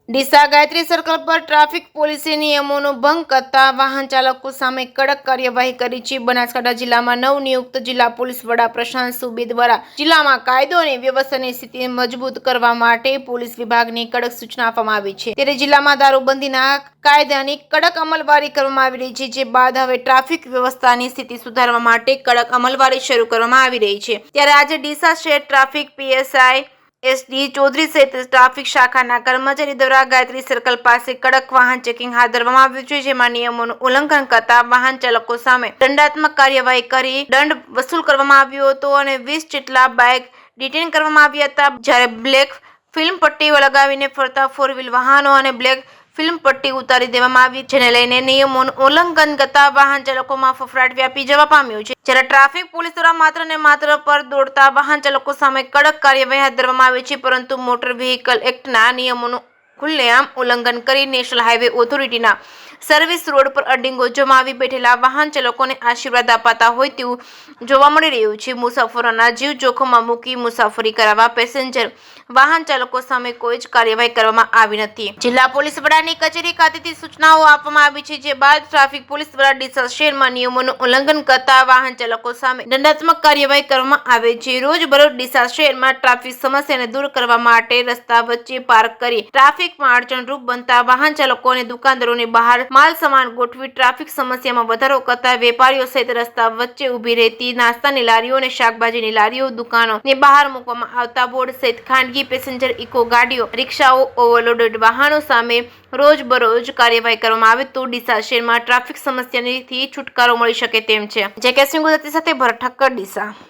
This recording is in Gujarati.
ડીસા ગાયત્રી સર્કલ પર ટ્રાફિક પોલીસે નિયમોનો ભંગ કરતા વાહન ચાલકો સામે કડક કાર્યવાહી કરી છે। બનાસકાંઠા જિલ્લામાં નવનિયુક્ત જિલ્લા પોલીસ વડા પ્રશાંત સુબે દ્વારા જિલ્લામાં કાયદો અને વ્યવસ્થાની સ્થિતિ મજબૂત કરવા માટે પોલીસ વિભાગને કડક સૂચના આપવામાં આવી છે। ત્યારે જિલ્લામાં દારૂબંધીના કાયદાની કડક અમલવારી કરવામાં આવી રહી છે, જે બાદ હવે ટ્રાફિક વ્યવસ્થાની સ્થિતિ સુધારવા માટે કડક અમલવારી શરૂ કરવામાં આવી રહી છે। ત્યારે આજે ડીસા શહેર ટ્રાફિક પીએસઆઈ એસડી ચૌધરી સહિત ટ્રાફિક શાખાના કર્મચારી દ્વારા ગાયત્રી સર્કલ પાસે કડક વાહન ચેકિંગ હાથ ધરવામાં આવ્યું છે, જેમાં નિયમોનું ઉલ્લંઘન કરતા વાહન ચાલકો સામે દંડાત્મક કાર્યવાહી કરી દંડ વસૂલ કરવામાં આવ્યો હતો અને 20 જેટલા બાઇક ડિટેન કરવામાં આવ્યા હતા। જ્યારે બ્લેક ફિલ્મ પટ્ટી લગાવીને ફરતા 4 વ્હીલ વાહનો અને બ્લેક ફિલ્મ પટ્ટી ઉતારી દેવામાં આવી, જેને લઈને નિયમોનું ઉલ્લંઘન કરતા વાહન ચાલકોમાં ફફડાટ વ્યાપી જવા પામ્યો છે। જ્યારે ટ્રાફિક પોલીસ દ્વારા માત્ર ને માત્ર પર દોડતા વાહન ચાલકો સામે કડક કાર્યવાહી હાથ ધરવામાં આવી છે, પરંતુ મોટર વ્હીકલ એક્ટના નિયમોનું ખુલ્લેઆમ ઉલ્લંઘન કરી નેશનલ હાઈવે ઓથોરિટીના સર્વિસ રોડ પર અડિંગો જમાવી બેઠેલા વાહન ચાલકોને આશીર્વાદ અપાતા હોય તેવું જોવા મળી રહ્યું છે। મુસાફરોના જીવ જોખમમાં મૂકી મુસાફરી કરાવવા પેસેન્જર વાહન ચાલકો સામે કોઈ જ કાર્યવાહી કરવામાં આવી નથી। જિલ્લા પોલીસ વડાની કચેરી ખાતેથી સૂચનાઓ આપવામાં આવી છે, જે બાદ ટ્રાફિક પોલીસ દ્વારા ડીસા શહેરમાં નિયમોનું ઉલ્લંઘન કરતા વાહન ચાલકો સામે દંડાત્મક કાર્યવાહી કરવામાં આવે છે। રોજબરોજ ડીસા શહેરમાં ટ્રાફિક સમસ્યાને દૂર કરવા માટે રસ્તા વચ્ચે પાર્ક કરી ટ્રાફિકમાં અડચણરૂપ બનતા વાહન ચાલકો અને દુકાનદારોની બહાર માલ સામાન ગોઠવી ટ્રાફિક સમસ્યામાં વધારો કરતા વેપારીઓ સહિત રસ્તા વચ્ચે ઊભી રહેતી નાસ્તાની લારીઓ અને શાકભાજીની લારીઓ દુકાનોની બહાર મૂકવામાં આવતા બોર્ડ સહિત ખાનગી પેસેન્જર ઇકો ગાડીઓ, રિક્ષાઓ, ઓવરલોડેડ વાહનો સામે રોજબરોજ કાર્યવાહી કરવામાં આવે તો ડીસા શહેરમાં ટ્રાફિક સમસ્યાથી છુટકારો મળી શકે તેમ છે। જે કે સિંહ ગુજરાતી સાથે ભરત ઠક્કર, ડીસા।